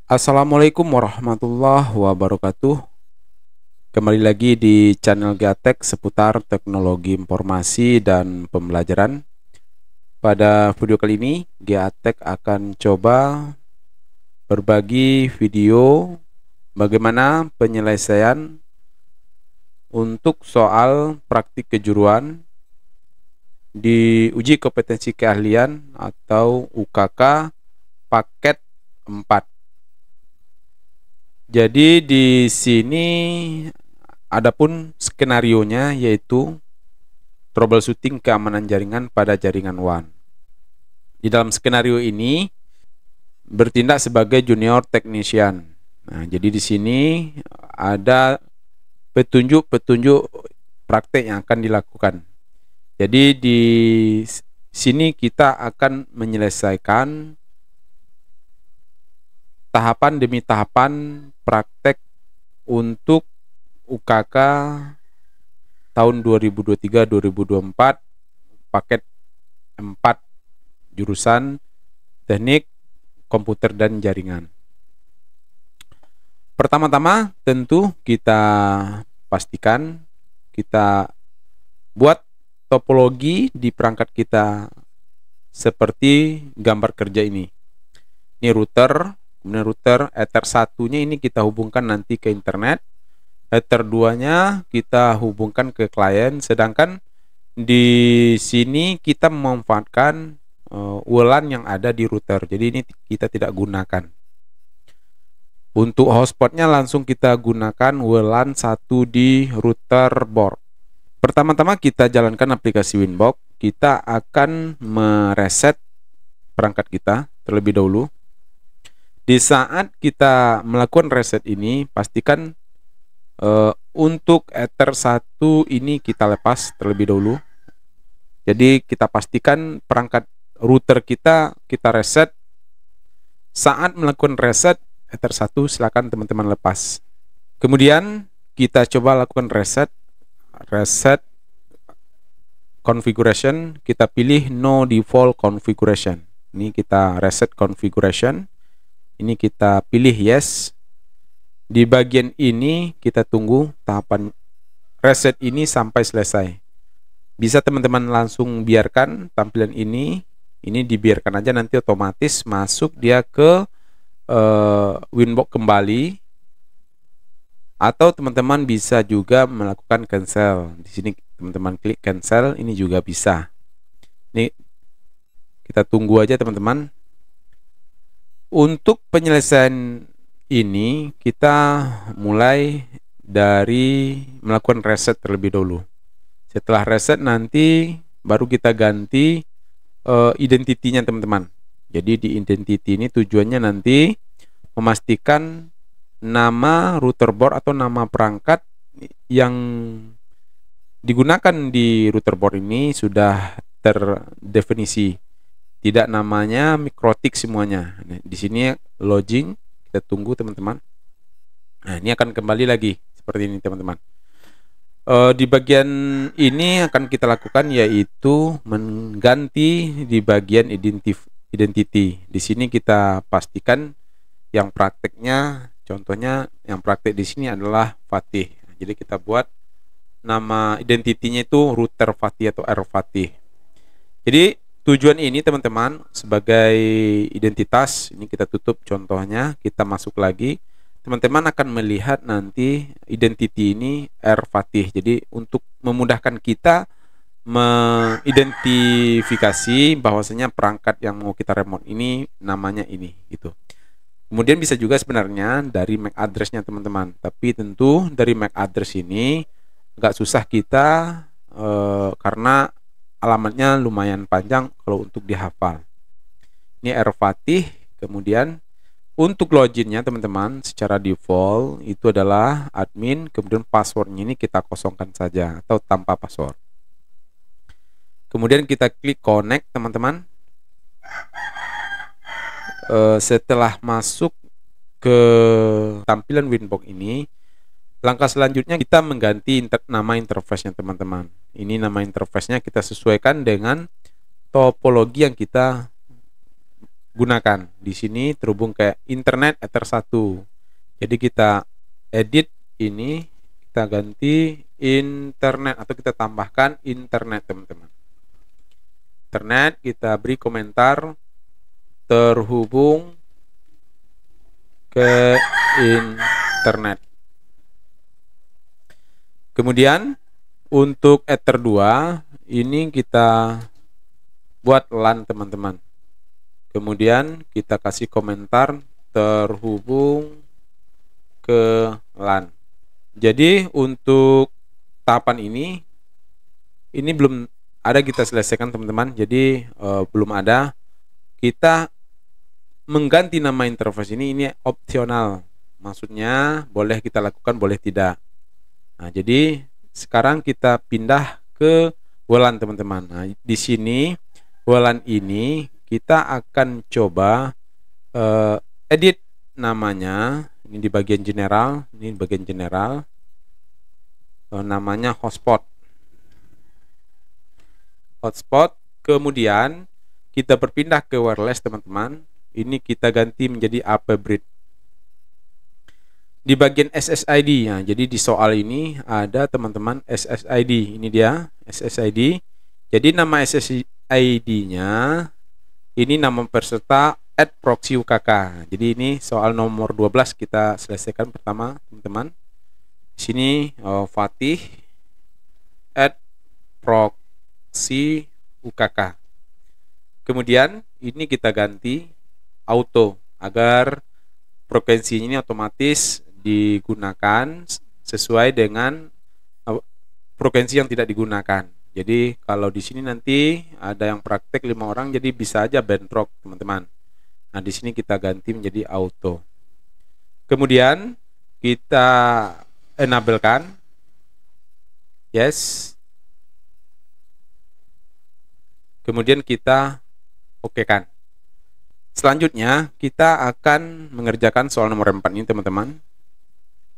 Assalamualaikum warahmatullahi wabarakatuh. Kembali lagi di channel Gatek seputar teknologi informasi dan pembelajaran. Pada video kali ini, Gatek akan coba berbagi video bagaimana penyelesaian untuk soal praktik kejuruan di uji kompetensi keahlian atau UKK paket 4. Jadi di sini adapun skenarionya yaitu troubleshooting keamanan jaringan pada jaringan WAN. Di dalam skenario ini bertindak sebagai junior technician. Nah, jadi di sini ada petunjuk-petunjuk praktek yang akan dilakukan. Jadi di sini kita akan menyelesaikan tahapan demi tahapan praktek untuk UKK tahun 2023-2024 paket 4 jurusan teknik komputer dan jaringan. Pertama-tama tentu kita pastikan kita buat topologi di perangkat kita seperti gambar kerja ini. Ini router. Kemudian router Ether 1-nya ini kita hubungkan nanti ke internet. Ether 2-nya kita hubungkan ke klien. Sedangkan di sini kita memanfaatkan WLAN yang ada di router. Jadi ini kita tidak gunakan. Untuk hotspotnya langsung kita gunakan WLAN 1 di router board. Pertama-tama kita jalankan aplikasi Winbox. Kita akan mereset perangkat kita terlebih dahulu. Di saat kita melakukan reset ini, pastikan untuk Ether 1 ini kita lepas terlebih dahulu. Jadi kita pastikan perangkat router kita reset. Saat melakukan reset Ether 1, silakan teman-teman lepas. Kemudian kita coba lakukan reset configuration. Kita pilih no default configuration. Ini kita reset configuration. Ini kita pilih yes. Di bagian ini kita tunggu tahapan reset ini sampai selesai. Bisa teman-teman langsung biarkan tampilan ini dibiarkan aja, nanti otomatis masuk dia ke Winbox kembali. Atau teman-teman bisa juga melakukan cancel. Di sini teman-teman klik cancel, ini juga bisa. Ini kita tunggu aja teman-teman. Untuk penyelesaian ini kita mulai dari melakukan reset terlebih dahulu. Setelah reset nanti baru kita ganti identitinya teman-teman. Jadi di identity ini tujuannya nanti memastikan nama router board atau nama perangkat yang digunakan di router board ini sudah terdefinisi. Tidak namanya mikrotik semuanya. Nah, di sini login, kita tunggu teman-teman. Nah, ini akan kembali lagi seperti ini teman-teman. Di bagian ini akan kita lakukan yaitu mengganti di bagian identity. Di sini kita pastikan yang prakteknya, contohnya yang praktek di sini adalah Fatih. Nah, jadi kita buat nama identitinya itu router Fatih atau R Fatih. Jadi tujuan ini teman-teman sebagai identitas, ini kita tutup contohnya, kita masuk lagi. Teman-teman akan melihat nanti identity ini R Fatih. Jadi untuk memudahkan kita mengidentifikasi bahwasanya perangkat yang mau kita remote ini namanya ini gitu. Kemudian bisa juga sebenarnya dari MAC address-nya teman-teman. Tapi tentu dari MAC address ini agak susah kita karena alamatnya lumayan panjang kalau untuk dihafal. Ini R Fatih. Kemudian untuk loginnya teman-teman secara default itu adalah admin. Kemudian passwordnya ini kita kosongkan saja atau tanpa password. Kemudian kita klik connect teman-teman. Setelah masuk ke tampilan Winbox ini, langkah selanjutnya kita mengganti nama interface-nya teman-teman. Ini nama interface-nya kita sesuaikan dengan topologi yang kita gunakan. Di sini terhubung ke internet Ether 1. Jadi kita edit ini, kita ganti internet atau kita tambahkan internet, teman-teman. Internet, kita beri komentar terhubung ke internet. Kemudian untuk Ether 2 ini kita buat LAN, teman-teman. Kemudian kita kasih komentar terhubung ke LAN. Jadi untuk tahapan ini belum ada kita selesaikan, teman-teman. Jadi belum ada. Kita mengganti nama interface ini opsional. Maksudnya boleh kita lakukan, boleh tidak. Nah, jadi sekarang kita pindah ke WLAN, teman-teman. Nah, di sini WLAN ini kita akan coba edit namanya. Ini di bagian general, namanya hotspot. Kemudian kita berpindah ke wireless, teman-teman. Ini kita ganti menjadi AP bridge. Di bagian SSID, ya, jadi di soal ini ada, teman-teman, SSID. Ini dia SSID. Jadi nama SSID-nya ini nama peserta @proxy UKK. Jadi ini soal nomor 12 kita selesaikan pertama, teman-teman. Di sini Fatih @proxy UKK. Kemudian ini kita ganti auto agar frekuensinya ini otomatis digunakan sesuai dengan frekuensi yang tidak digunakan. Jadi kalau di sini nanti ada yang praktek 5 orang, jadi bisa aja bentrok, teman-teman. Nah, di sini kita ganti menjadi auto. Kemudian kita enablekan yes. Kemudian kita okekan. Selanjutnya kita akan mengerjakan soal nomor 4 ini, teman-teman.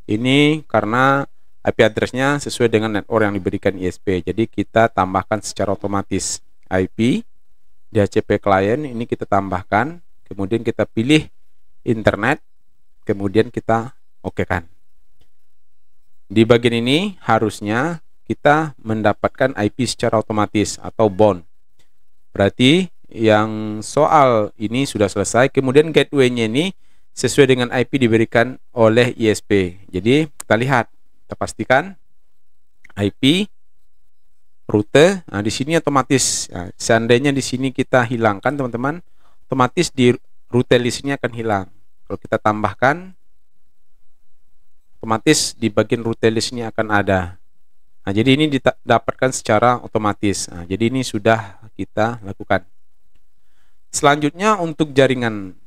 Ini karena IP address-nya sesuai dengan network yang diberikan ISP. Jadi kita tambahkan secara otomatis IP DHCP client ini kita tambahkan. Kemudian kita pilih internet. Kemudian kita okekan. Di bagian ini harusnya kita mendapatkan IP secara otomatis atau bound. Berarti yang soal ini sudah selesai. Kemudian gateway-nya ini sesuai dengan IP diberikan oleh ISP. Jadi kita lihat, kita pastikan IP rute. Nah, di sini otomatis. Nah, seandainya di sini kita hilangkan, teman-teman, otomatis di rute list ini akan hilang. Kalau kita tambahkan, otomatis di bagian rute list ini akan ada. Nah, jadi ini didapatkan secara otomatis. Nah, jadi ini sudah kita lakukan. Selanjutnya untuk jaringan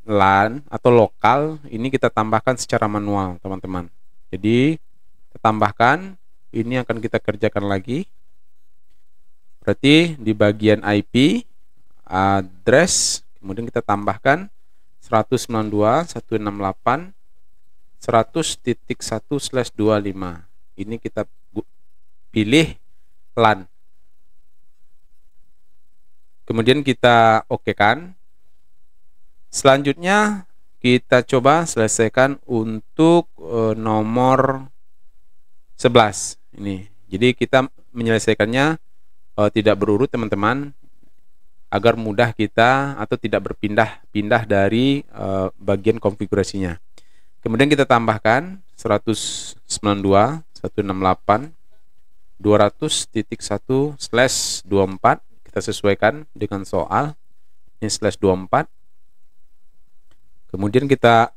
LAN atau lokal ini kita tambahkan secara manual, teman-teman. Jadi kita tambahkan, ini akan kita kerjakan lagi. Berarti di bagian IP address, kemudian kita tambahkan 192.168.100.1/25. Ini kita pilih LAN. Kemudian kita okekan. Selanjutnya kita coba selesaikan untuk nomor 11 ini. Jadi kita menyelesaikannya tidak berurut, teman-teman, agar mudah kita atau tidak berpindah-pindah dari bagian konfigurasinya. Kemudian kita tambahkan 192.168.200.1/24. Kita sesuaikan dengan soal ini /24. Kemudian kita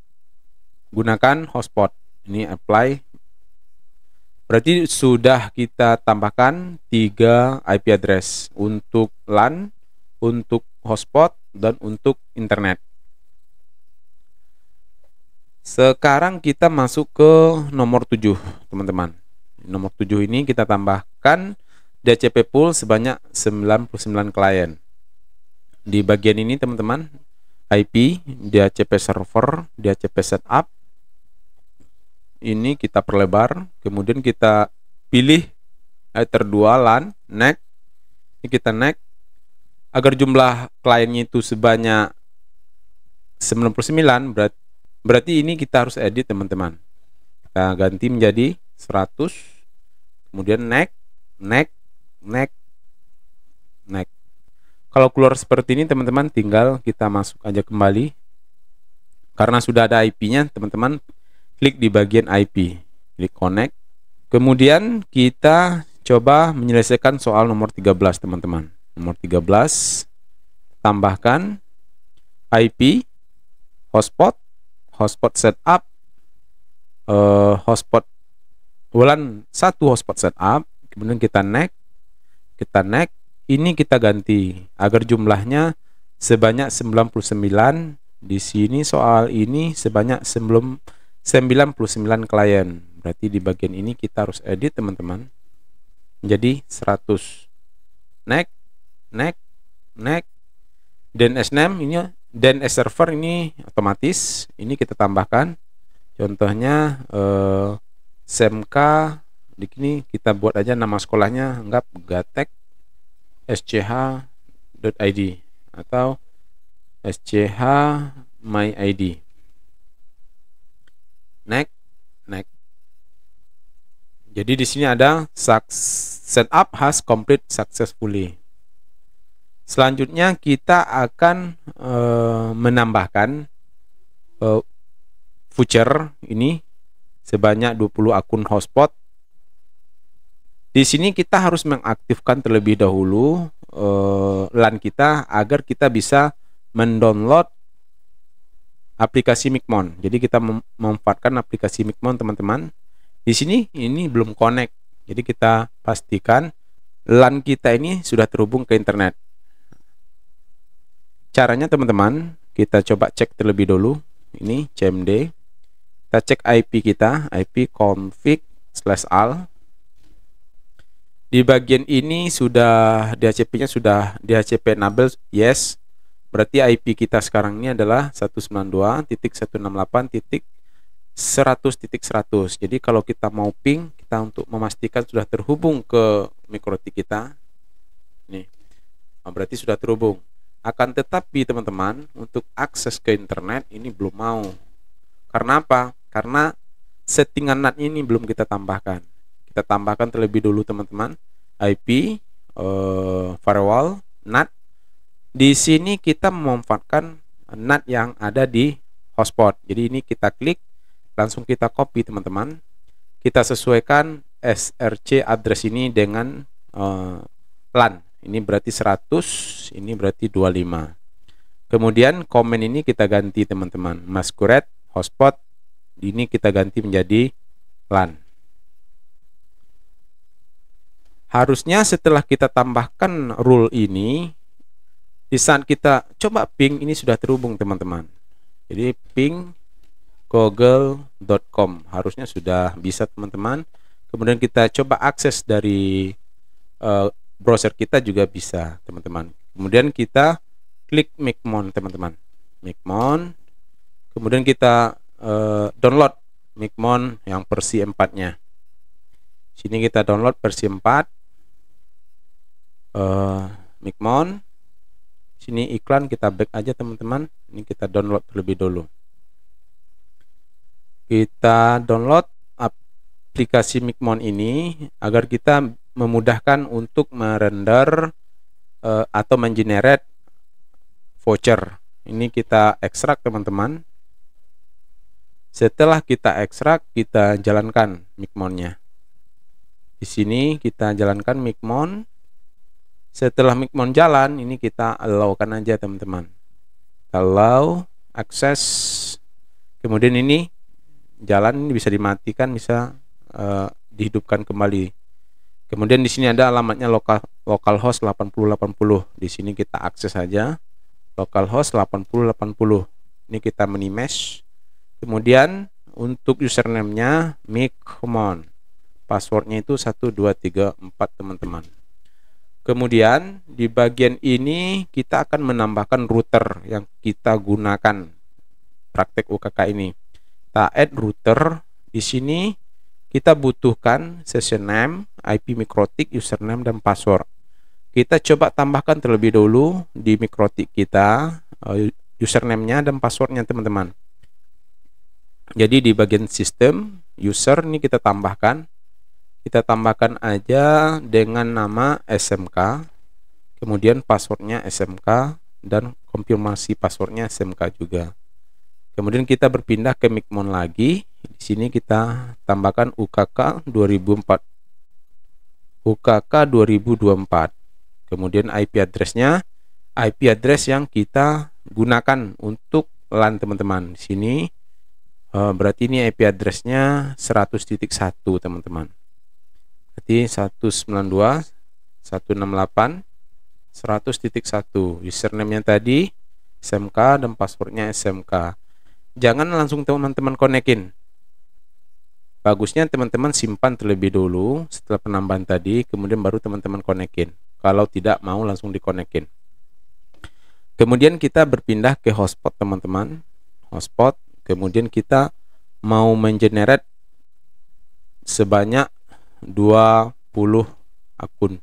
gunakan hotspot ini apply. Berarti sudah kita tambahkan 3 IP address untuk LAN, untuk hotspot, dan untuk internet. Sekarang kita masuk ke nomor 7, teman-teman. Nomor 7 ini kita tambahkan DHCP pool sebanyak 99 klien. Di bagian ini, teman-teman, IP, DHCP server, DHCP setup. Ini kita perlebar, kemudian kita pilih Ether 2 LAN, next. Ini kita next. Agar jumlah kliennya itu sebanyak 99, berarti ini kita harus edit teman-teman. Kita ganti menjadi 100, kemudian next. Kalau keluar seperti ini teman-teman, tinggal kita masuk aja kembali. Karena sudah ada IP-nya, teman-teman klik di bagian IP, klik connect. Kemudian kita coba menyelesaikan soal nomor 13 teman-teman. Nomor 13, tambahkan IP, hotspot setup, hotspot WLAN 1 hotspot setup, kemudian kita next. Ini kita ganti agar jumlahnya sebanyak 99. Di sini soal ini sebanyak 99 klien. Berarti di bagian ini kita harus edit teman-teman menjadi 100. Next. DNS name ini, DNS server ini otomatis. Ini kita tambahkan. Contohnya SMK. Di sini kita buat aja nama sekolahnya, anggap Gatek sch.id atau sch my id. Next. Jadi di sini ada setup has complete successfully. Selanjutnya kita akan menambahkan voucher ini sebanyak 20 akun hotspot. Di sini kita harus mengaktifkan terlebih dahulu LAN kita agar kita bisa mendownload aplikasi Micmon. Jadi kita memanfaatkan aplikasi Micmon teman-teman. Di sini ini belum connect. Jadi kita pastikan LAN kita ini sudah terhubung ke internet. Caranya teman-teman, kita coba cek terlebih dulu. Ini CMD. Kita cek IP kita, IP config/al. Di bagian ini sudah DHCP-nya sudah DHCP enable, yes. Berarti IP kita sekarang ini adalah 192.168.100.100. Jadi kalau kita mau ping, kita untuk memastikan sudah terhubung ke mikrotik kita. Nih. Berarti sudah terhubung. Akan tetapi teman-teman, untuk akses ke internet ini belum mau. Karena apa? Karena settingan NAT ini belum kita tambahkan. Kita tambahkan terlebih dulu teman-teman, IP, firewall, NAT. Di sini kita memanfaatkan NAT yang ada di hotspot. Jadi ini kita klik, langsung kita copy teman-teman. Kita sesuaikan SRC address ini dengan LAN. Ini berarti 100, ini berarti 25. Kemudian komen ini kita ganti teman-teman, masquerade hotspot. Ini kita ganti menjadi LAN. Harusnya setelah kita tambahkan rule ini, di saat kita coba ping, ini sudah terhubung teman-teman. Jadi ping google.com harusnya sudah bisa teman-teman. Kemudian kita coba akses dari browser kita juga bisa teman-teman. Kemudian kita klik Micmon teman-teman, Micmon. Kemudian kita download Micmon yang versi 4-nya. Sini kita download versi 4. Micmon. Sini iklan, kita back aja teman-teman. Ini kita download terlebih dulu. Kita download aplikasi Micmon ini agar kita memudahkan untuk merender atau mengenerate voucher. Ini kita ekstrak teman-teman. Setelah kita ekstrak, kita jalankan Micmonnya. Di sini kita jalankan Micmon. Setelah Micmon jalan, ini kita allow-kan aja teman-teman. Allow akses. Kemudian ini jalan, ini bisa dimatikan, bisa dihidupkan kembali. Kemudian di sini ada alamatnya localhost 8080. Di sini kita akses saja localhost 8080. Ini kita minimesh. Kemudian untuk username-nya Micmon. Passwordnya itu 1234 teman-teman. Kemudian di bagian ini kita akan menambahkan router yang kita gunakan praktek UKK ini. Kita add router. Di sini kita butuhkan session name, IP mikrotik, username dan password. Kita coba tambahkan terlebih dahulu di mikrotik kita username-nya dan passwordnya teman-teman. Jadi di bagian sistem user ini kita tambahkan aja dengan nama SMK, kemudian passwordnya SMK dan konfirmasi passwordnya SMK juga. Kemudian kita berpindah ke Micmon lagi. Di sini kita tambahkan UKK 2024. Kemudian IP address-nya IP address yang kita gunakan untuk LAN teman-teman. Di sini berarti ini IP address-nya 100.1 teman-teman. Berarti 192.168 100.1. Username-nya tadi SMK dan passwordnya SMK. Jangan langsung teman-teman konekin. Bagusnya teman-teman simpan terlebih dulu setelah penambahan tadi, kemudian baru teman-teman konekin. Kalau tidak mau langsung dikonekin. Kemudian kita berpindah ke hotspot teman-teman. Hotspot, kemudian kita mau mengenerate sebanyak 20 akun.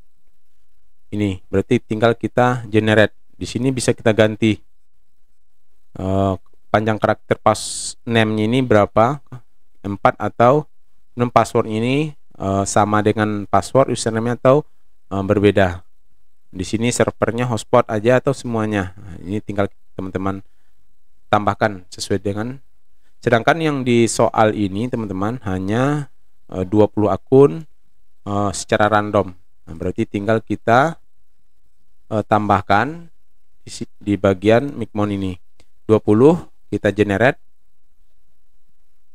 Ini berarti tinggal kita generate. Di sini bisa kita ganti panjang karakter name ini berapa, 4 atau password ini sama dengan password username atau berbeda. Di sini servernya hotspot aja atau semuanya. Nah, ini tinggal teman-teman tambahkan sesuai dengan. Sedangkan yang di soal ini teman-teman hanya 20 akun secara random. Nah, berarti tinggal kita tambahkan di bagian Micmon ini 20 kita generate.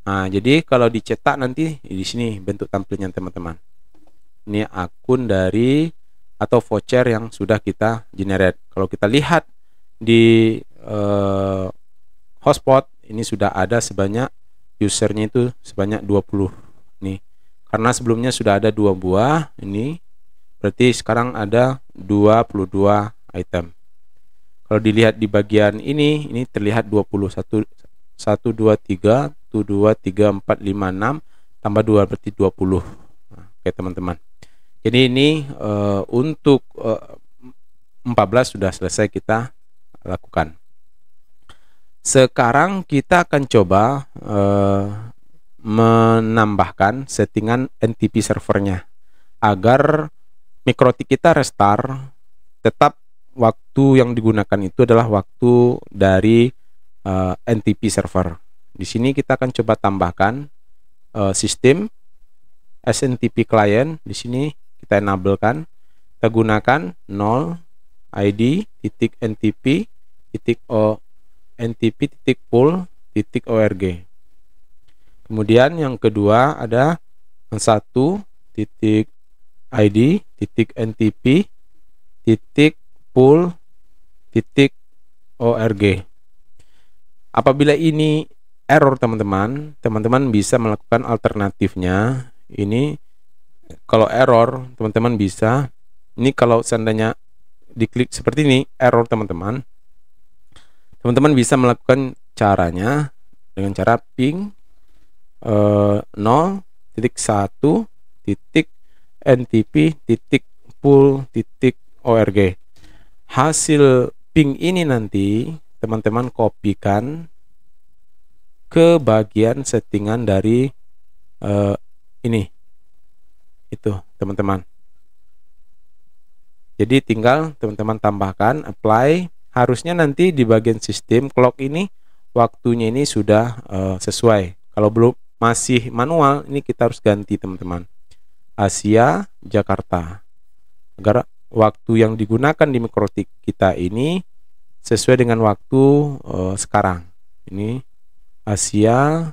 Nah, jadi kalau dicetak nanti di sini bentuk tampilnya teman-teman. Ini akun dari atau voucher yang sudah kita generate. Kalau kita lihat di hotspot ini sudah ada sebanyak usernya itu sebanyak 20 nih. Karena sebelumnya sudah ada 2 buah ini, berarti sekarang ada 22 item. Kalau dilihat di bagian ini terlihat 21 1 2 3 1 2 3 4 5 6 tambah 2 berarti 20. Nah, oke teman-teman. Jadi ini untuk 14 sudah selesai kita lakukan. Sekarang kita akan coba menambahkan settingan NTP servernya agar mikrotik kita restart. Tetap waktu yang digunakan itu adalah waktu dari NTP server. Di sini kita akan coba tambahkan sistem SNTP client. Di sini kita enablekan, kita gunakan 0 id titik ntp titik o ntp titik pool titik org. Kemudian yang kedua ada 1 titik id titik ntp titik pool titik org. Apabila ini error teman-teman bisa melakukan alternatifnya. Ini kalau error teman-teman bisa, ini kalau seandainya diklik seperti ini error teman-teman bisa melakukan caranya dengan cara ping 0.1.ntp.pool.org. Hasil ping ini nanti teman-teman kopikan ke bagian settingan dari ini itu teman-teman. Jadi tinggal teman-teman tambahkan apply. Harusnya nanti di bagian sistem clock ini waktunya ini sudah sesuai. Kalau belum masih manual, ini kita harus ganti teman-teman. Asia Jakarta, agar waktu yang digunakan di mikrotik kita ini sesuai dengan waktu sekarang. Ini Asia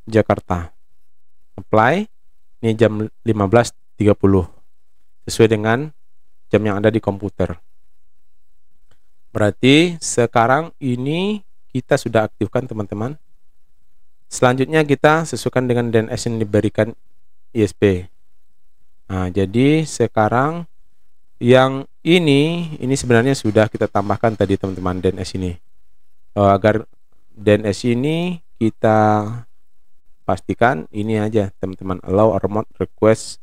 Jakarta. Apply. Ini jam 15.30 sesuai dengan jam yang ada di komputer. Berarti sekarang ini kita sudah aktifkan teman-teman. Selanjutnya kita sesuaikan dengan DNS yang diberikan ISP. Nah, jadi sekarang yang ini sebenarnya sudah kita tambahkan tadi teman-teman DNS ini. Agar DNS ini kita pastikan ini aja teman-teman, allow remote request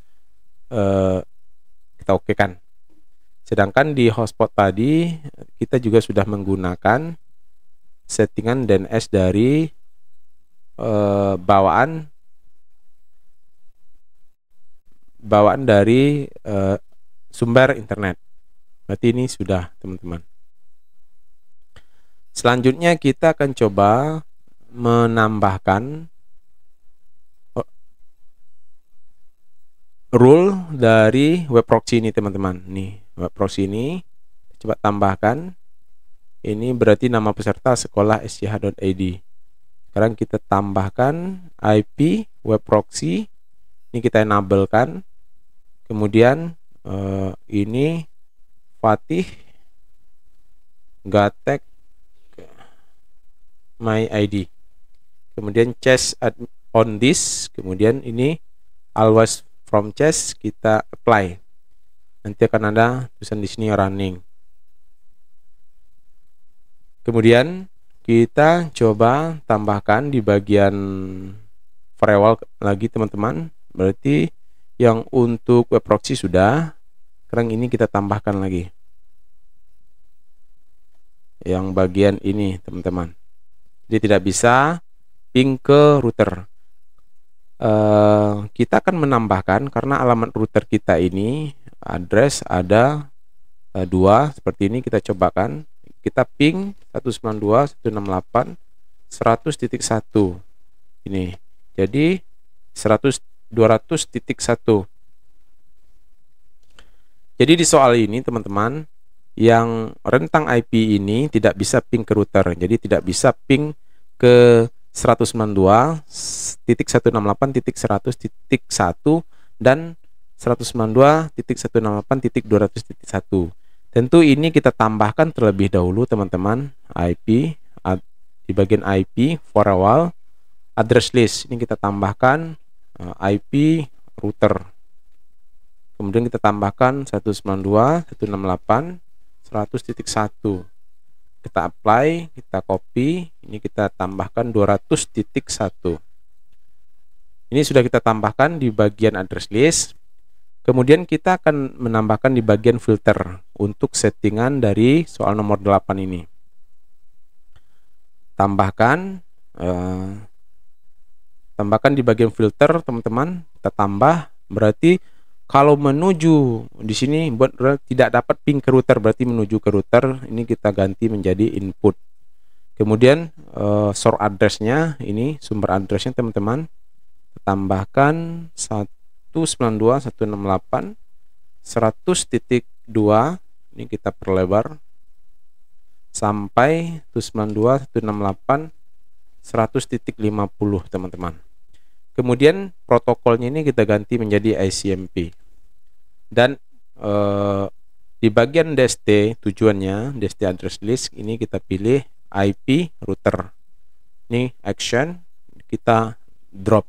kita okekan. Sedangkan di hotspot tadi kita juga sudah menggunakan settingan DNS dari bawaan dari sumber internet. Berarti ini sudah, teman-teman. Selanjutnya kita akan coba menambahkan rule dari web proxy ini, teman-teman. Nih, web proxy ini coba tambahkan. Ini berarti nama peserta sekolah sch.id. Sekarang kita tambahkan IP web proxy. Ini kita enablekan. Kemudian ini Fatih Gatek my ID. Kemudian chess on this. Kemudian ini always from chess, kita apply. Nanti akan ada tulisan di sini running. Kemudian kita coba tambahkan di bagian firewall lagi, teman-teman. Berarti yang untuk web proxy sudah. Sekarang ini kita tambahkan lagi yang bagian ini, teman-teman. Jadi tidak bisa ping ke router. Kita akan menambahkan, karena alamat router kita ini address ada 2 seperti ini. Kita cobakan, kita ping 192.168.100.1 ini. Jadi 200.1. Jadi di soal ini, teman-teman, yang rentang IP ini tidak bisa ping ke router. Jadi tidak bisa ping ke 192.168.100.1 dan 192.168.200.1. Tentu ini kita tambahkan terlebih dahulu, teman-teman, IP di bagian IP firewall address list. Ini kita tambahkan IP router. Kemudian kita tambahkan 192.168.100.1. Kita apply, kita copy, ini kita tambahkan 200.1. Ini sudah kita tambahkan di bagian address list. Kemudian kita akan menambahkan di bagian filter untuk settingan dari soal nomor 8 ini. Tambahkan di bagian filter, teman-teman. Kita tambah, berarti kalau menuju di sini buat tidak dapat ping ke router, berarti menuju ke router, ini kita ganti menjadi input. Kemudian source address-nya, ini sumber address-nya, teman-teman, tambahkan 192.168.100.2. Ini kita perlebar sampai 192.168.100.50, teman-teman. Kemudian protokolnya ini kita ganti menjadi ICMP. Dan di bagian DST tujuannya, DST address list, ini kita pilih IP router. Ini action, kita drop.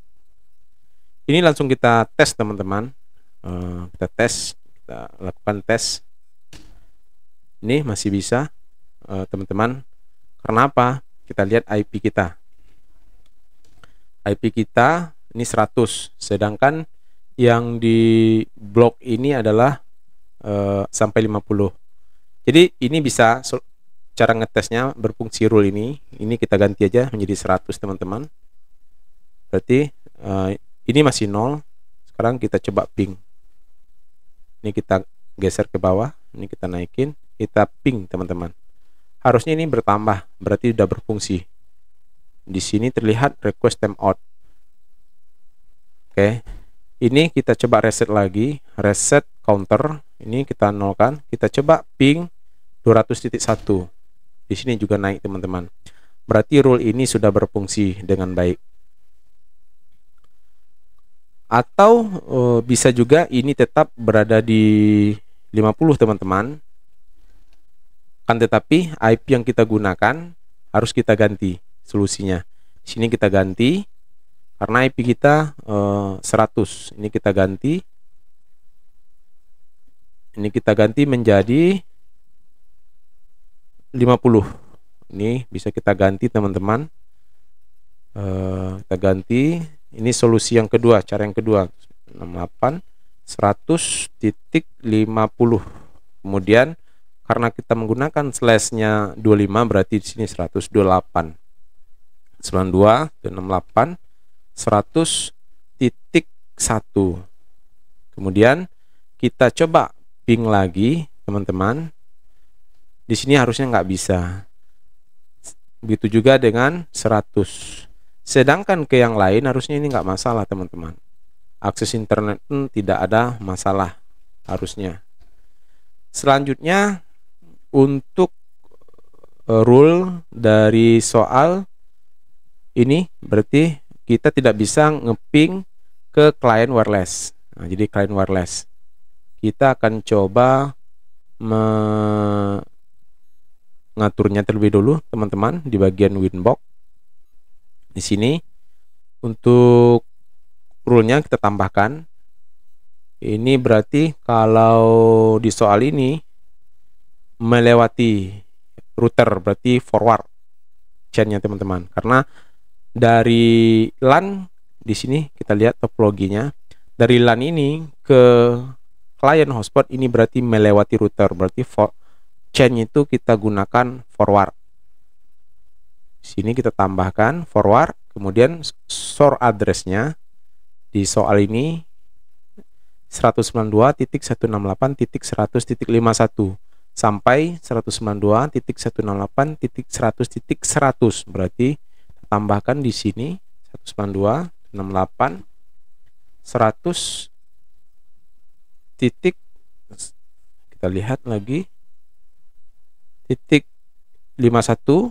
Ini langsung kita tes, teman-teman. Kita tes, kita lakukan tes. Ini masih bisa, teman-teman. Karena apa? Kita lihat IP kita. IP kita ini 100, sedangkan yang di blok ini adalah sampai 50. Jadi ini bisa cara ngetesnya berfungsi rule ini kita ganti aja menjadi 100, teman-teman. Berarti ini masih 0. Sekarang kita coba ping. Ini kita geser ke bawah, ini kita naikin, kita ping, teman-teman. Harusnya ini bertambah, berarti sudah berfungsi. Di sini terlihat request timeout. Oke, ini kita coba reset lagi, reset counter. Ini kita nolkan, kita coba ping 200.1. Di sini juga naik, teman-teman. Berarti rule ini sudah berfungsi dengan baik. Atau bisa juga ini tetap berada di 50, teman-teman. Kan tetapi IP yang kita gunakan harus kita ganti solusinya. Di sini kita ganti karena IP kita 100. Ini kita ganti. Ini kita ganti menjadi 50. Ini bisa kita ganti, teman-teman. Kita ganti. Ini solusi yang kedua, cara yang kedua. 68 100.50. Kemudian karena kita menggunakan slashnya 25, berarti di sini 128 92 68 100.1. Kemudian kita coba ping lagi, teman-teman. Di sini harusnya nggak bisa. Begitu juga dengan 100. Sedangkan ke yang lain harusnya ini nggak masalah, teman-teman. Akses internet pun tidak ada masalah harusnya. Selanjutnya untuk rule dari soal ini berarti kita tidak bisa ngeping ke klien wireless. Nah, jadi klien wireless kita akan coba mengaturnya terlebih dulu, teman-teman, di bagian Winbox. Di sini untuk rule-nya kita tambahkan. Ini berarti kalau di soal ini melewati router, berarti forward chain-nya, teman-teman. Karena dari LAN di sini kita lihat topologinya. Dari LAN ini ke klien hotspot ini berarti melewati router, berarti chain itu kita gunakan forward. Sini kita tambahkan forward, kemudian source address-nya di soal ini 192.168.100.51 sampai 192.168.100.100. Berarti tambahkan di sini 192.168 100 titik, kita lihat lagi titik 51,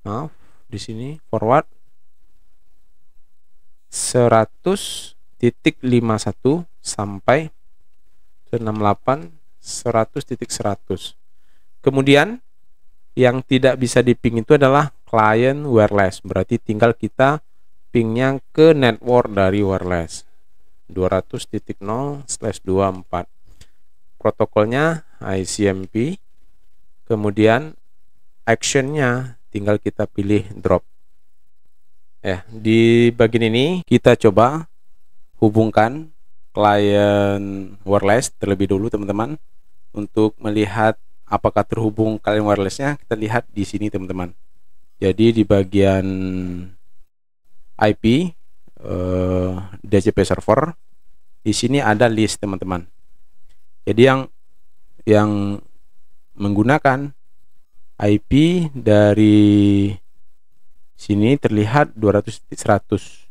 maaf, di sini forward 100.51 sampai 68 100.100. Kemudian yang tidak bisa diping itu adalah client wireless, berarti tinggal kita pingnya ke network dari wireless 200.0/24. Protokolnya ICMP. Kemudian actionnya tinggal kita pilih drop. Ya, di bagian ini kita coba hubungkan klien wireless terlebih dulu, teman-teman. Untuk melihat apakah terhubung klien wirelessnya, kita lihat di sini, teman-teman. Jadi di bagian IP DHCP server, di sini ada list, teman-teman. Jadi yang menggunakan IP dari sini terlihat 200.100.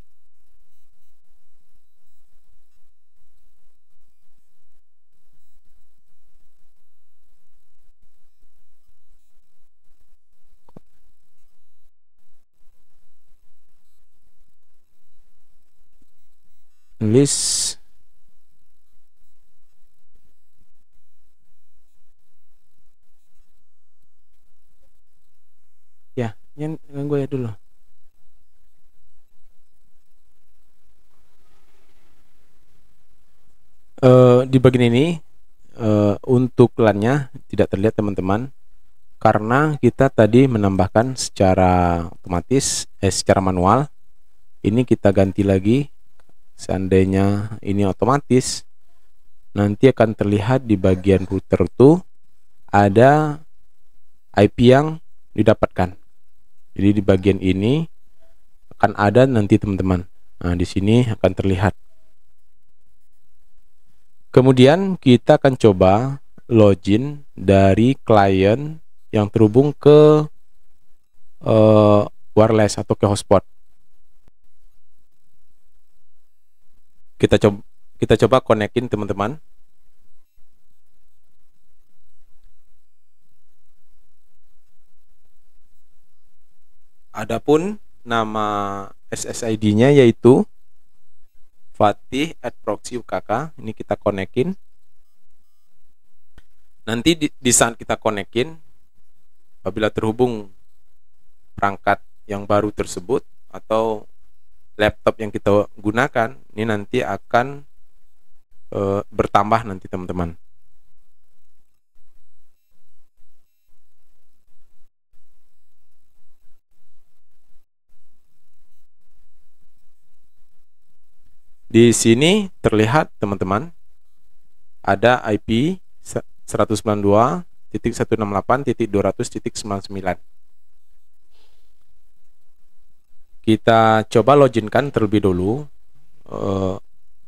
List ya, yang gue ya dulu. Di bagian ini untuk LAN-nya tidak terlihat, teman-teman, karena kita tadi menambahkan secara otomatis, secara manual. Ini kita ganti lagi. Seandainya ini otomatis, nanti akan terlihat di bagian router itu ada IP yang didapatkan. Jadi di bagian ini akan ada nanti, teman-teman. Nah, di sini akan terlihat. Kemudian kita akan coba login dari klien yang terhubung ke wireless atau ke hotspot. Kita coba konekin, teman-teman. Adapun nama SSID-nya yaitu Fatih@proxy.ukk. Ini kita konekin. Nanti di saat kita konekin, apabila terhubung perangkat yang baru tersebut atau laptop yang kita gunakan, ini nanti akan bertambah nanti, teman-teman. Di sini terlihat, teman-teman, ada IP 192.168.200.99. Kita coba loginkan terlebih dulu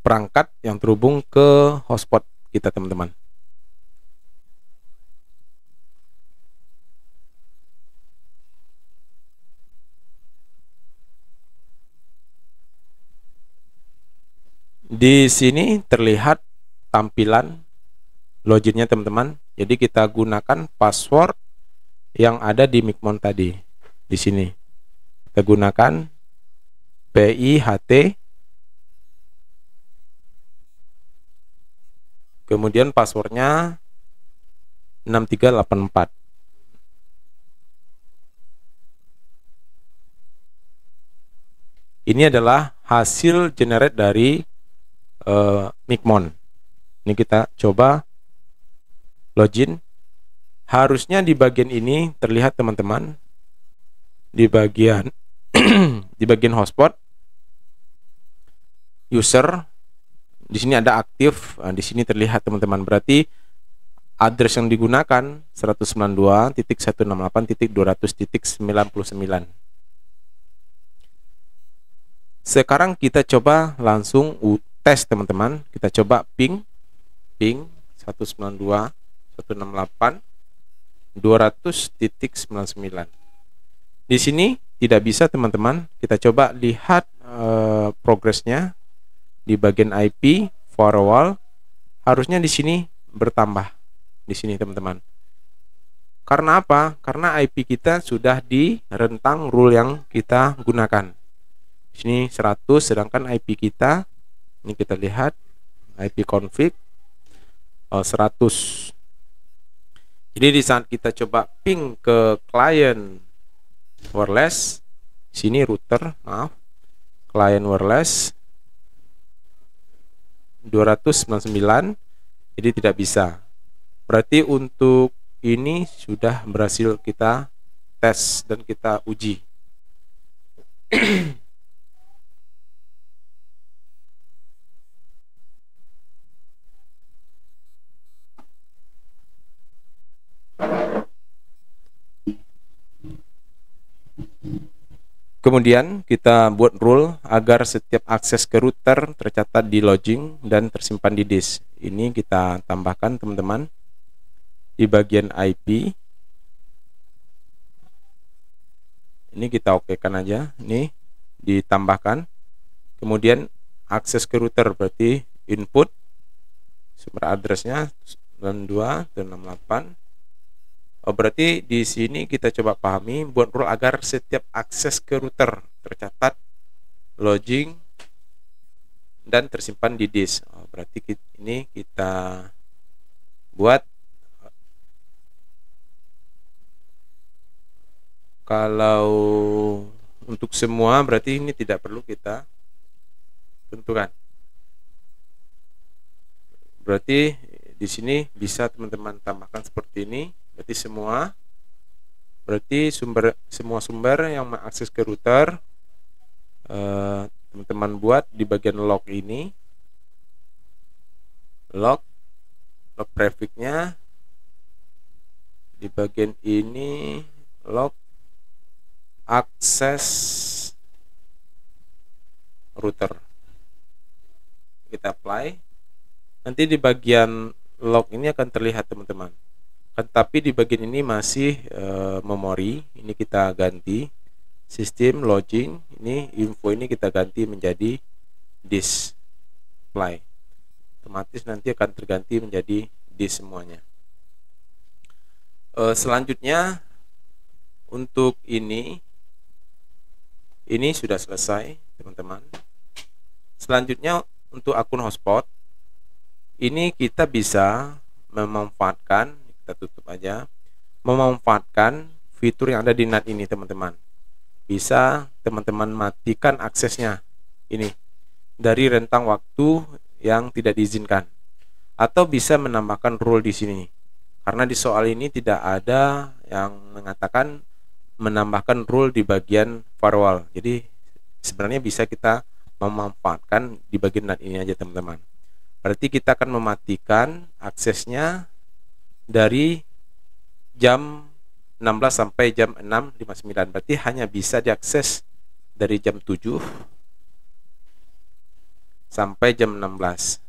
perangkat yang terhubung ke hotspot kita, teman-teman. Di sini terlihat tampilan loginnya, teman-teman. Jadi kita gunakan password yang ada di Micmon tadi. Di sini kita gunakan PIHT, kemudian passwordnya 6384. Ini adalah hasil generate dari Micmon. Ini kita coba login. Harusnya di bagian ini terlihat, teman-teman, di bagian di bagian hotspot user. Di sini ada aktif. Di sini terlihat, teman-teman. Berarti address yang digunakan 192.168.200.99. Sekarang kita coba langsung tes, teman-teman. Kita coba ping 192.168.200.99. Di sini tidak bisa, teman-teman. Kita coba lihat progresnya di bagian IP firewall. Harusnya di sini bertambah. Di sini, teman-teman. Karena apa? Karena IP kita sudah di rentang rule yang kita gunakan. Di sini 100, sedangkan IP kita, ini kita lihat IP config 100. Jadi di saat kita coba ping ke client wireless, sini router, maaf, client wireless 299, jadi tidak bisa. Berarti untuk ini sudah berhasil kita tes dan kita uji. Kemudian kita buat rule agar setiap akses ke router tercatat di login dan tersimpan di disk. Ini kita tambahkan, teman-teman, di bagian IP. Ini kita okekan aja, ini ditambahkan. Kemudian akses ke router, berarti input sumber addressnya 92.168. Berarti di sini kita coba pahami, buat rule agar setiap akses ke router tercatat login dan tersimpan di disk. Berarti ini kita buat. Kalau untuk semua berarti ini tidak perlu kita tentukan. Berarti di sini bisa teman-teman tambahkan seperti ini. Berarti semua sumber yang mengakses ke router teman-teman buat di bagian log ini, log prefixnya di bagian ini, log akses router. Kita apply. Nanti di bagian log ini akan terlihat, teman-teman. Tapi di bagian ini masih memori. Ini kita ganti sistem login. Ini info ini kita ganti menjadi disk. Apply. Otomatis nanti akan terganti menjadi disk semuanya. Selanjutnya untuk ini sudah selesai, teman-teman. Selanjutnya untuk akun hotspot, ini kita bisa memanfaatkan, kita tutup aja, memanfaatkan fitur yang ada di NAT ini, teman-teman. Bisa teman-teman matikan aksesnya ini dari rentang waktu yang tidak diizinkan, atau bisa menambahkan rule di sini. Karena di soal ini tidak ada yang mengatakan menambahkan rule di bagian firewall. Jadi sebenarnya bisa kita memanfaatkan di bagian NAT ini aja, teman-teman. Berarti kita akan mematikan aksesnya dari jam 16 sampai jam 6.59. Berarti hanya bisa diakses dari jam 7 sampai jam 16.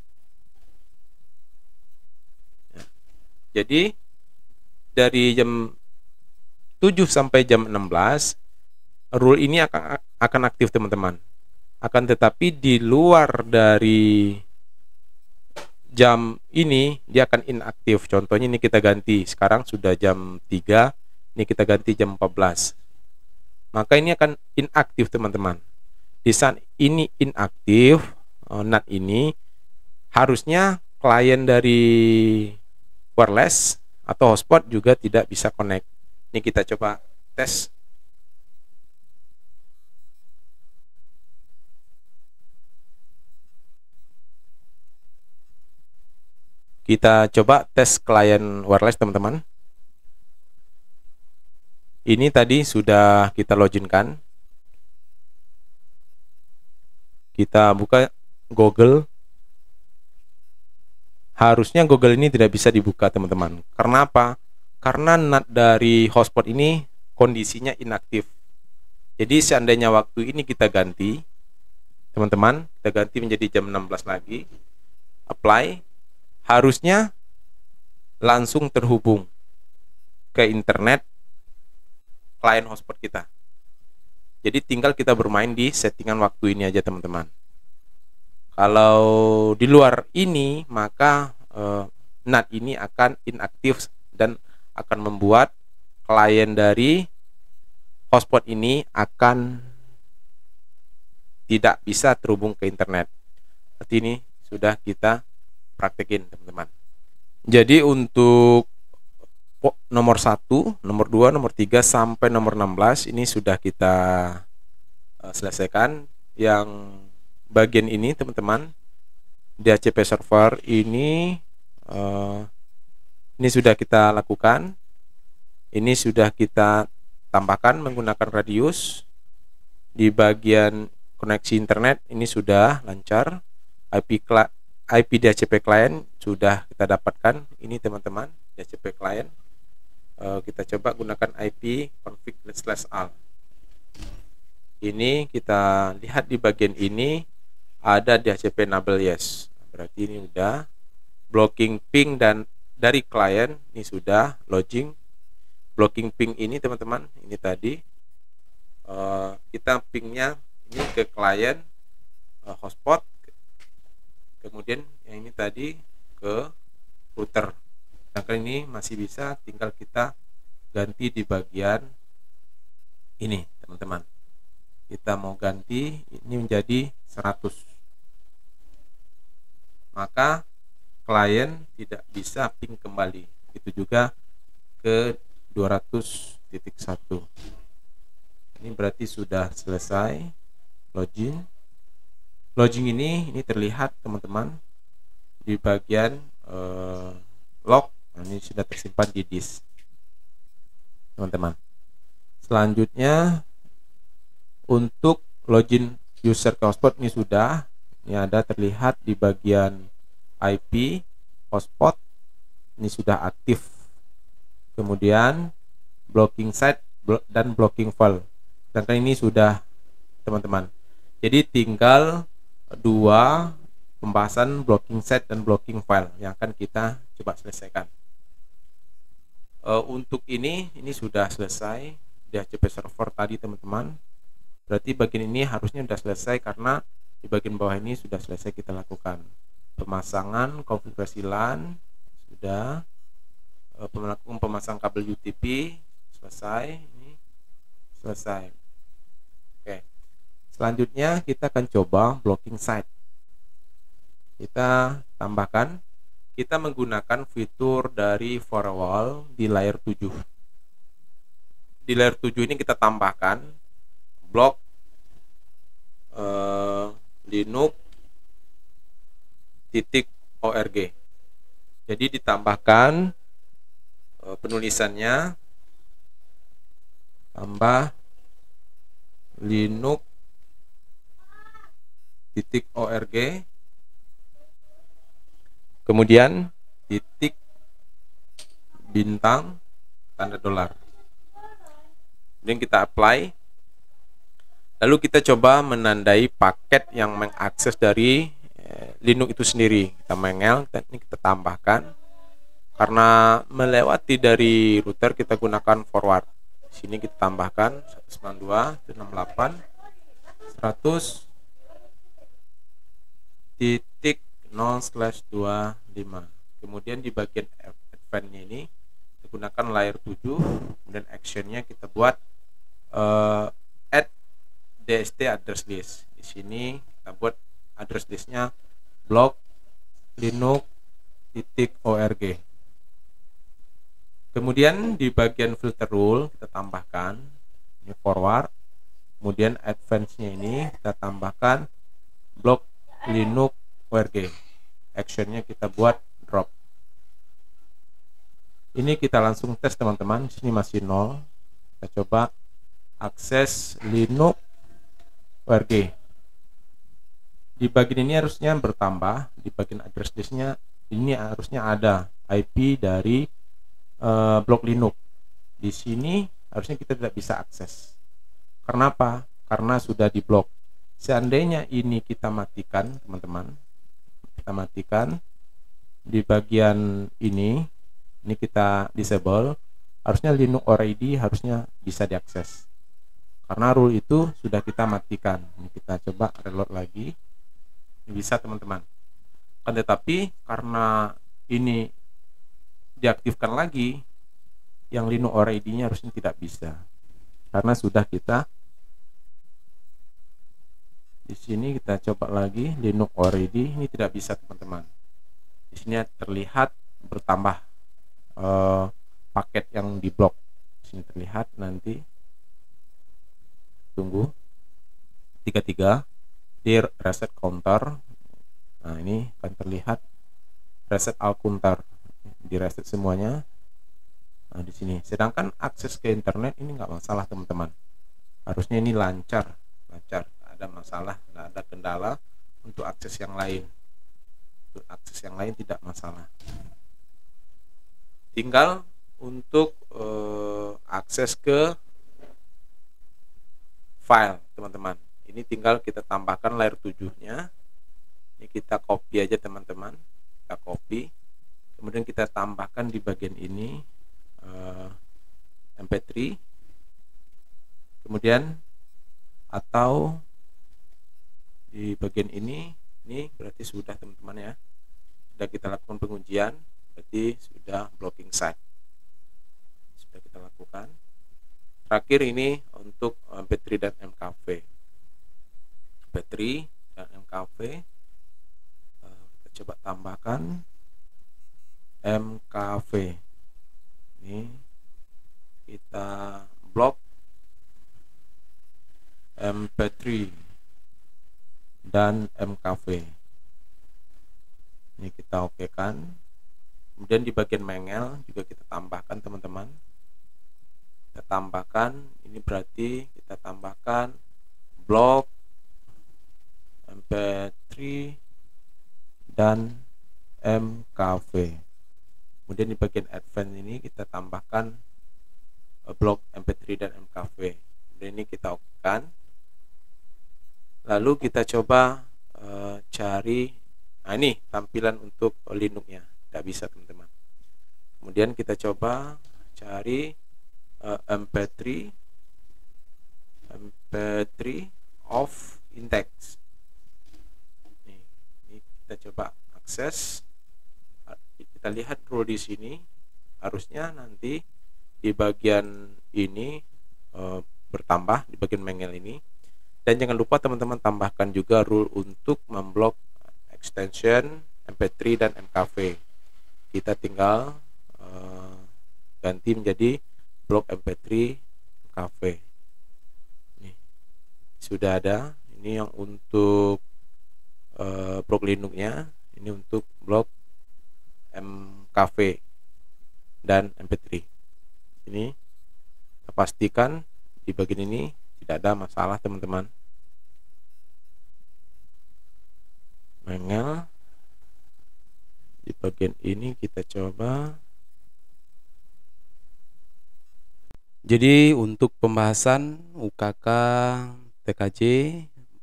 Jadi dari jam 7 sampai jam 16 rule ini akan aktif teman-teman. Akan tetapi di luar dari jam ini dia akan inaktif. Contohnya ini kita ganti, sekarang sudah jam 3, ini kita ganti jam 14. Maka ini akan inaktif teman-teman. Di saat ini inaktif, NAT ini harusnya klien dari wireless atau hotspot juga tidak bisa connect. Ini kita coba tes. Kita coba tes klien wireless teman-teman. Ini tadi sudah kita loginkan. Kita buka Google. Harusnya Google ini tidak bisa dibuka teman-teman. Karena apa? Karena NAT dari hotspot ini kondisinya inaktif. Jadi seandainya waktu ini kita ganti, teman-teman, kita ganti menjadi jam 16 lagi, apply, harusnya langsung terhubung ke internet klien hotspot kita. Jadi tinggal kita bermain di settingan waktu ini aja teman-teman. Kalau di luar ini maka NAT ini akan inaktif dan akan membuat klien dari hotspot ini akan tidak bisa terhubung ke internet. Berarti ini sudah kita praktekin teman-teman. Jadi untuk nomor 1, nomor 2, nomor 3 sampai nomor 16 ini sudah kita selesaikan. Yang bagian ini teman-teman, DHCP server ini sudah kita lakukan. Ini sudah kita tambahkan menggunakan radius. Di bagian koneksi internet ini sudah lancar. IP DHCP client sudah kita dapatkan. Ini teman-teman, DHCP client. Kita coba gunakan IP config/all. Ini kita lihat di bagian ini ada DHCP enable yes. Berarti ini udah blocking ping dan dari klien ini sudah login. Blocking ping ini teman-teman, ini tadi kita pingnya ini ke klien hotspot, kemudian yang ini tadi ke router. Sedangkan ini masih bisa, tinggal kita ganti di bagian ini teman-teman. Kita mau ganti ini menjadi 100, maka klien tidak bisa ping kembali. Itu juga ke 200.1. Ini berarti sudah selesai login. Login ini terlihat teman-teman di bagian log. Nah, ini sudah tersimpan di disk teman-teman. Selanjutnya untuk login user ke hotspot ini sudah, ini ada terlihat di bagian IP hotspot ini sudah aktif. Kemudian blocking site dan blocking file. Sedangkan ini sudah teman-teman. Jadi tinggal dua pembahasan blocking site dan blocking file yang akan kita coba selesaikan. Untuk ini sudah selesai DHCP server tadi teman-teman. Berarti bagian ini harusnya sudah selesai karena di bagian bawah ini sudah selesai kita lakukan. Pemasangan konfigurasi LAN sudah, pemasang kabel UTP selesai, ini selesai. Oke. Selanjutnya kita akan coba blocking site. Kita tambahkan, kita menggunakan fitur dari firewall di layer 7. Di layer 7 ini kita tambahkan block linux.org. Jadi ditambahkan penulisannya tambah linux.org, kemudian titik bintang, tanda dolar. Kemudian kita apply. Lalu kita coba menandai paket yang mengakses dari Linux itu sendiri. Kita mengel, ini kita tambahkan. Karena melewati dari router, kita gunakan forward. Di sini kita tambahkan 192.168.0/25. Kemudian di bagian advance-nya ini kita gunakan layer 7. Kemudian actionnya kita buat add DST address list. Di sini kita buat address listnya blog linux.org. Kemudian di bagian filter rule kita tambahkan ini forward. Kemudian advance-nya ini kita tambahkan blog linux.org. Actionnya kita buat drop. Ini kita langsung tes teman-teman. Di sini masih 0. Kita coba akses linux.org. Di bagian ini harusnya bertambah. Di bagian address list-nya ini harusnya ada IP dari blok Linux. Di sini harusnya kita tidak bisa akses. Kenapa? Karena sudah diblok. Seandainya ini kita matikan, teman-teman, kita matikan di bagian ini kita disable, harusnya Linux.org harusnya bisa diakses. Karena rule itu sudah kita matikan. Ini kita coba reload lagi. Ini bisa teman-teman. Tetapi karena ini diaktifkan lagi, yang Linux.org-nya harusnya tidak bisa. Karena sudah kita di sini kita coba lagi Linux.org, ini tidak bisa teman-teman. Di sini terlihat bertambah paket yang diblok. Di sini terlihat nanti. Tunggu 33 di reset counter. Nah, ini akan terlihat reset all counter, di reset semuanya. Nah, di sini sedangkan akses ke internet ini nggak masalah teman-teman, harusnya ini lancar, nggak ada masalah, nggak ada kendala. Untuk akses yang lain, tidak masalah. Tinggal untuk akses ke file teman-teman, ini tinggal kita tambahkan layer 7-nya. Ini kita copy aja teman-teman, kita copy, kemudian kita tambahkan di bagian ini MP3, kemudian atau di bagian ini berarti sudah teman-teman ya, sudah kita lakukan pengujian, berarti sudah blocking site, sudah kita lakukan. Terakhir ini untuk MP3 dan MKV. MP3 dan MKV kita coba tambahkan MKV. Ini kita blok MP3 dan MKV. Ini kita okekan. Kemudian di bagian mengel juga kita tambahkan teman-teman. Kita tambahkan, ini berarti kita tambahkan blok MP3 dan MKV. Kemudian di bagian advance ini kita tambahkan blok MP3 dan MKV. Kemudian ini kita okekan. Lalu kita coba cari, nah ini tampilan untuk Linux-nya, tidak bisa teman-teman. Kemudian kita coba cari MP3 of index. Ini kita coba akses. Kita lihat rule di sini, harusnya nanti di bagian ini bertambah di bagian mengel ini. Dan jangan lupa teman-teman tambahkan juga rule untuk memblok extension MP3 dan MKV. Kita tinggal ganti menjadi blok MP3 MKV. Ini sudah ada. Ini yang untuk blok Linux-nya, ini untuk blok MKV dan MP3. Ini kita pastikan di bagian ini tidak ada masalah teman-teman. Mengel di bagian ini kita coba Jadi untuk pembahasan UKK TKJ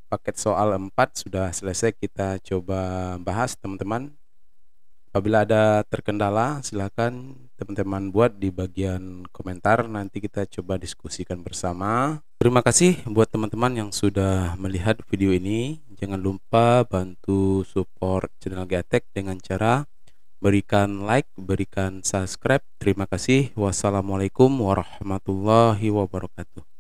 paket soal 4 sudah selesai, kita coba bahas teman-teman. Apabila ada terkendala silakan teman-teman buat di bagian komentar, nanti kita coba diskusikan bersama. Terima kasih buat teman-teman yang sudah melihat video ini. Jangan lupa bantu support channel Gatek dengan cara berikan like, berikan subscribe. Terima kasih. Wassalamualaikum warahmatullahi wabarakatuh.